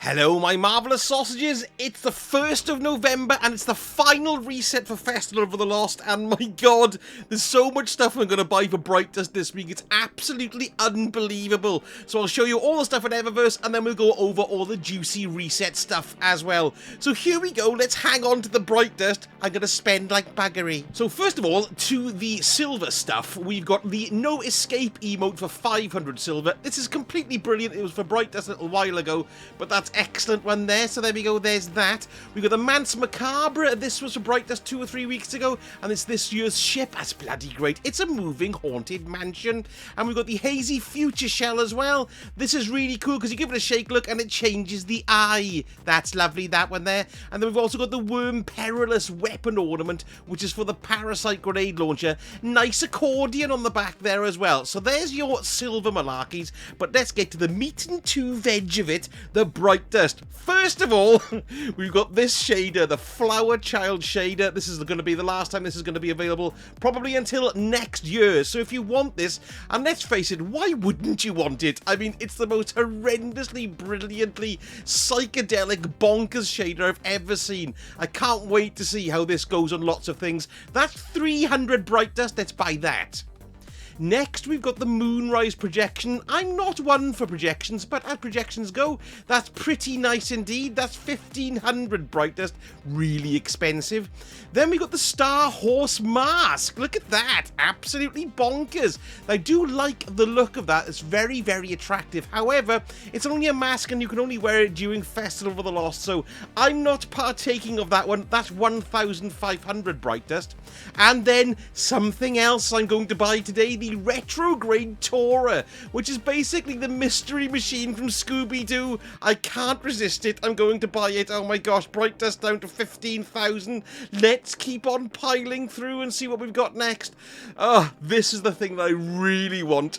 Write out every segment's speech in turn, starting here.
Hello my marvellous sausages, it's the 1st of November and it's the final reset for Festival of the Lost, and my god, there's so much stuff I'm going to buy for Bright Dust this week, it's absolutely unbelievable. So I'll show you all the stuff in Eververse and then we'll go over all the juicy reset stuff as well. So here we go, let's hang on to the Bright Dust. I'm going to spend like buggery. So first of all, to the silver stuff, we've got the No Escape emote for 500 silver. This is completely brilliant, it was for Bright Dust a little while ago, but that's excellent one there, so there we go, there's that. We got the Manse Macabre, this was for Bright Dust 2 or 3 weeks ago, and it's this year's ship. That's bloody great, it's a moving haunted mansion. And we've got the Hazy Future Shell as well. This is really cool because you give it a shake look and it changes the eye. That's lovely, that one there. And then we've also got the Worm Perilous Weapon Ornament, which is for the Parasite Grenade Launcher. Nice accordion on the back there as well. So there's your silver malarkeys, but let's get to the meat and two veg of it, the Bright Dust. First of all, we've got this shader, the Flower Child shader. This is going to be the last time this is going to be available, probably until next year. So if you want this, and let's face it, why wouldn't you want it? I mean, it's the most horrendously, brilliantly psychedelic, bonkers shader I've ever seen. I can't wait to see how this goes on lots of things. That's 300 Bright Dust, let's buy that. Next, we've got the Moonrise projection. I'm not one for projections, but as projections go, that's pretty nice indeed. That's 1500 Bright Dust, really expensive. Then we got the Starhorse mask. Look at that, absolutely bonkers. I do like the look of that. It's very, very attractive. However, it's only a mask and you can only wear it during Festival of the Lost, so I'm not partaking of that one. That's 1500 Bright Dust. And then something else I'm going to buy today, the Retrograde Tora, which is basically the mystery machine from Scooby-Doo. I can't resist it. I'm going to buy it. Oh my gosh, Bright Dust down to 15,000. Let's keep on piling through and see what we've got next. Oh, this is the thing that I really want.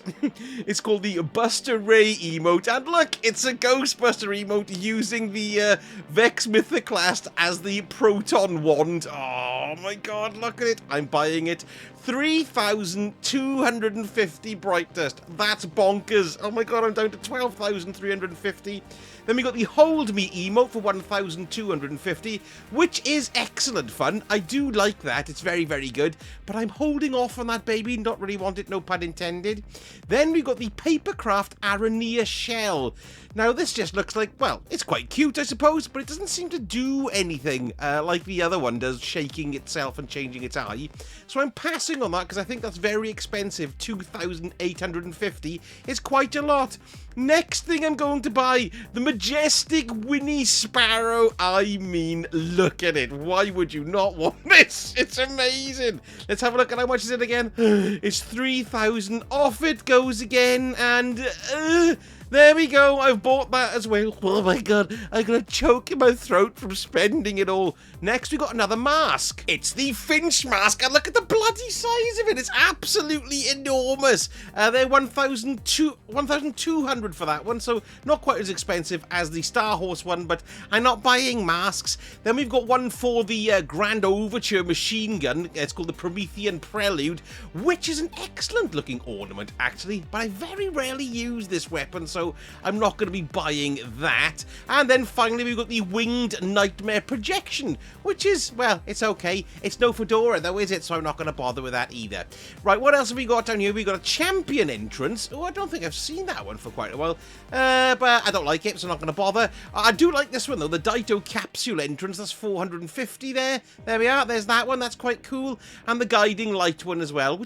It's called the Buster Ray emote, and look, it's a Ghostbuster emote using the Vex Mythoclast as the Proton Wand. Oh my god, look at it. I'm buying it. 3,250 Bright Dust. That's bonkers. Oh my god, I'm down to 12,350. Then we got the Hold Me emote for 1,250, which is excellent fun. I do like that. It's very, very good. But I'm holding off on that, baby. Not really want it, no pun intended. Then we got the Papercraft Aranea Shell. Now, this just looks like, well, it's quite cute, I suppose, but it doesn't seem to do anything like the other one does, shaking itself and changing its eye. So I'm passing on that because I think that's very expensive. 2,850 is quite a lot. Next thing I'm going to buy, the majestic Winnie Sparrow. I mean, look at it. Why would you not want this? It's amazing. Let's have a look at how much is it again. It's 3,000. Off it goes again, and there we go, I've bought that as well. Oh my god, I'm gonna choke in my throat from spending it all. Next, we got another mask. It's the Finch mask, and look at the bloody size of it. It's absolutely enormous. They're 1,200 for that one, so not quite as expensive as the Starhorse one, but I'm not buying masks. Then we've got one for the Grand Overture machine gun. It's called the Promethean Prelude, which is an excellent looking ornament, actually, but I very rarely use this weapon, so I'm not going to be buying that. And then finally we've got the Winged Nightmare projection, which is, well, it's okay. It's no fedora though, is it? So I'm not going to bother with that either. Right, what else have we got down here? We've got a champion entrance. Oh, I don't think I've seen that one for quite a while. But I don't like it, so I'm not going to bother. I do like this one though, the Daito capsule entrance. That's 450 there. There we are. There's that one. That's quite cool. And the guiding light one as well.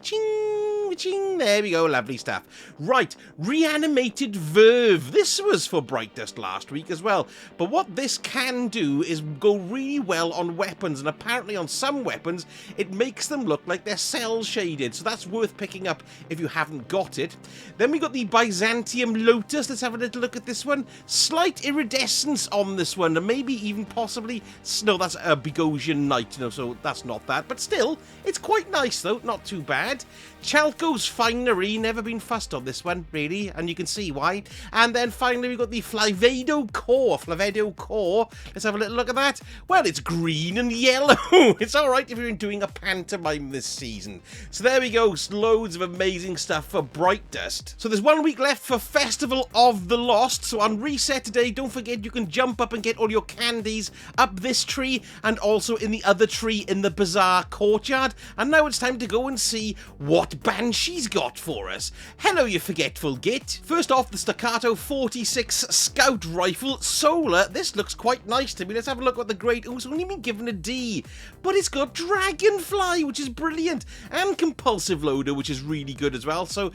There we go, lovely stuff. Right, reanimated Verve. This was for Bright Dust last week as well. But what this can do is go really well on weapons, and apparently on some weapons, it makes them look like they're cell shaded. So that's worth picking up if you haven't got it. Then we got the Byzantium Lotus. Let's have a little look at this one. Slight iridescence on this one, and maybe even possibly, no, that's a Bogosian Knight, so that's not that. But still, it's quite nice though, not too bad. Chalco Ghost Finery, never been fussed on this one, really, and you can see why. And then finally we've got the Flavedo Core. Let's have a little look at that. Well, it's green and yellow. It's alright if you're doing a pantomime this season. So there we go, loads of amazing stuff for Bright Dust. So there's 1 week left for Festival of the Lost, so on reset today, don't forget you can jump up and get all your candies up this tree and also in the other tree in the Bazaar courtyard. And now it's time to go and see what Banshees got for us. Hello, you forgetful git. First off, the Staccato 46 Scout Rifle Solar. This looks quite nice to me. Let's have a look at the grade. Oh, it's only been given a D, but it's got Dragonfly, which is brilliant, and Compulsive Loader, which is really good as well. So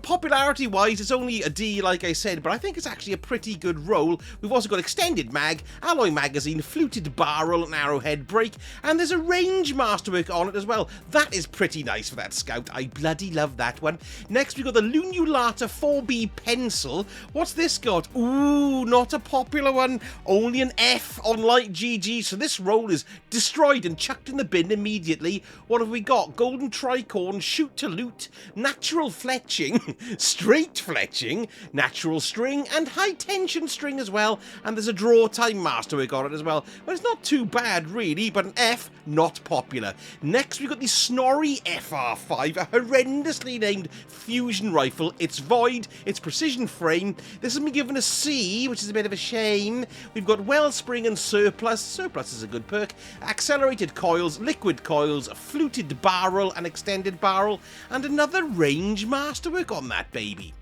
popularity wise, it's only a D, like I said, but I think it's actually a pretty good roll. We've also got Extended Mag, Alloy Magazine, Fluted Barrel, and Arrowhead Brake, and there's a range masterwork on it as well. That is pretty nice for that Scout. I bloody love that one. Next, we've got the Lunulata 4B Pencil. What's this got? Ooh, not a popular one. Only an F on Light GG, so this roll is destroyed and chucked in the bin immediately. What have we got? Golden Tricorn, Shoot to Loot, Natural Fletching, Straight Fletching, Natural String, and High Tension String as well. And there's a Draw Time masterwork on it as well. But it's not too bad, really, but an F, not popular. Next, we've got the Snorri FR5, a horrendously named fusion rifle. It's void, it's precision frame. This has been given a C, which is a bit of a shame. We've got Wellspring and Surplus. Surplus is a good perk. Accelerated coils, liquid coils, fluted barrel and extended barrel, and another range masterwork on that baby.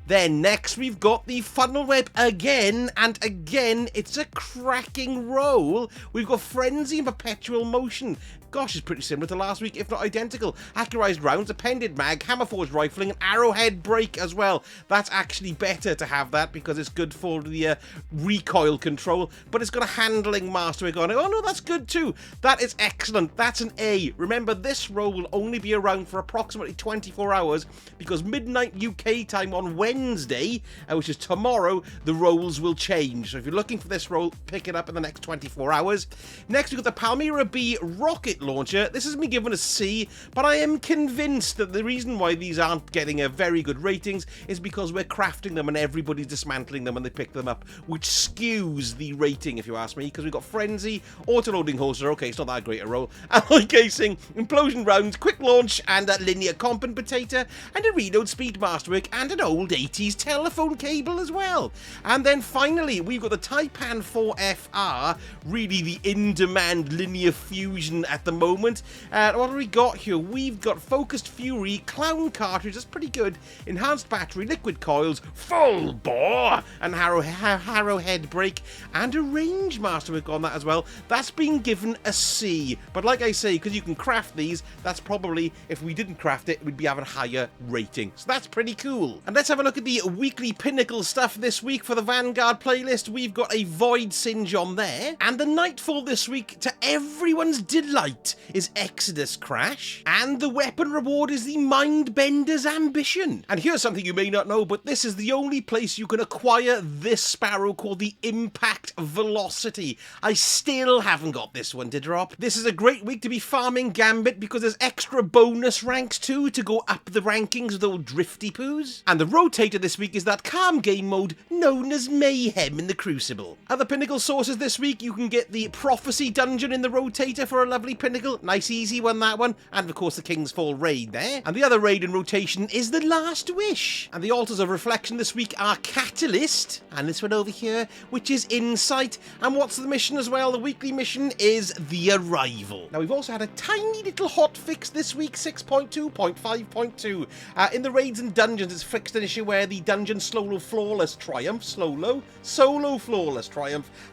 Then next we've got the Funnel Web again, and again it's a cracking roll. We've got Frenzy and Perpetual Motion. Gosh, it's pretty similar to last week, if not identical. Accurized rounds, Appended Mag, Hammerforged Rifling, and Arrowhead Brake as well. That's actually better to have that because it's good for the recoil control, but it's got a handling masterwork on it. Oh no, that's good too. That is excellent. That's an A. Remember, this roll will only be around for approximately 24 hours because midnight UK time on Wednesday, which is tomorrow, the rolls will change. So if you're looking for this roll, pick it up in the next 24 hours. Next, we've got the Palmyra B Rocket Launcher. This has been given a C, but I am convinced that the reason why these aren't getting a very good ratings is because we're crafting them and everybody's dismantling them and they pick them up, which skews the rating, if you ask me, because we've got Frenzy, Auto-Loading Holster, okay, it's not that great a roll, Alloy Casing, Implosion Rounds, Quick Launch, and a Linear Compensator, and a Reload Speed Masterwork, and an old 80s telephone cable as well. And then finally, we've got the Taipan 4FR, really the in-demand linear fusion at the moment. What have we got here? We've got Focused Fury, Clown Cartridge, that's pretty good, Enhanced Battery, Liquid Coils, Full Bore, and Arrowhead Brake, and a range masterwork on that as well. That's been given a C, but like I say, because you can craft these, that's probably, if we didn't craft it, we'd be having a higher rating. So that's pretty cool. And let's have a look at the weekly Pinnacle stuff this week for the Vanguard playlist. We've got a Void Singe on there, and the Nightfall this week, to everyone's delight, is Exodus Crash, and the weapon reward is the Mindbender's Ambition. And here's something you may not know, but this is the only place you can acquire this Sparrow called the Impact Velocity. I still haven't got this one to drop. This is a great week to be farming Gambit because there's extra bonus ranks too to go up the rankings with old drifty poos. And the rotator this week is that calm game mode known as Mayhem in the Crucible. Other Pinnacle sources this week, you can get the Prophecy Dungeon in the rotator for a lovely Pinnacle. Nice easy one, that one. And of course the King's Fall raid there. And the other raid in rotation is the Last Wish. And the Altars of Reflection this week are Catalyst, and this one over here, which is Insight. And what's the mission as well? The weekly mission is The Arrival. Now we've also had a tiny little hotfix this week, 6.2.5.2. In the raids and dungeons, it's fixed an issue where the dungeon Solo Flawless Triumph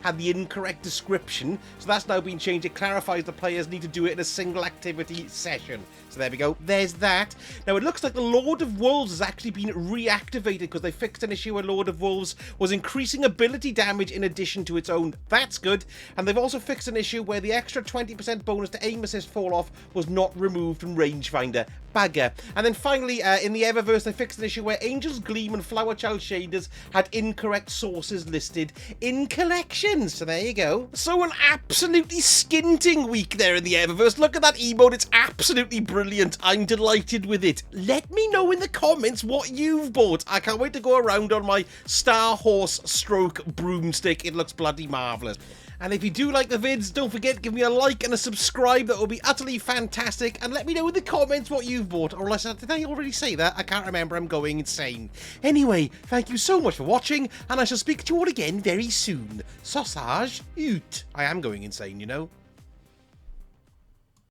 had the incorrect description. So that's now been changed. It clarifies the players need to do it in a single activity session. So there we go. There's that. Now it looks like the Lord of Wolves has actually been reactivated because they fixed an issue where Lord of Wolves was increasing ability damage in addition to its own. That's good. And they've also fixed an issue where the extra 20% bonus to aim assist fall off was not removed from rangefinder. Bugger. And then finally, in the Eververse, they fixed an issue where Angel's Gleam and Flower Child shaders had incorrect sources listed in collections. So there you go. So an absolutely skinting week there in the Eververse. Look at that emote. It's absolutely brilliant. I'm delighted with it. Let me know in the comments what you've bought. I can't wait to go around on my Starhorse stroke broomstick. It looks bloody marvellous. And if you do like the vids, don't forget to give me a like and a subscribe. That would be utterly fantastic. And let me know in the comments what you've bought. Or unless, did I already say that? I can't remember. I'm going insane. Anyway, thank you so much for watching. And I shall speak to you all again very soon. Sausage out. I am going insane, you know.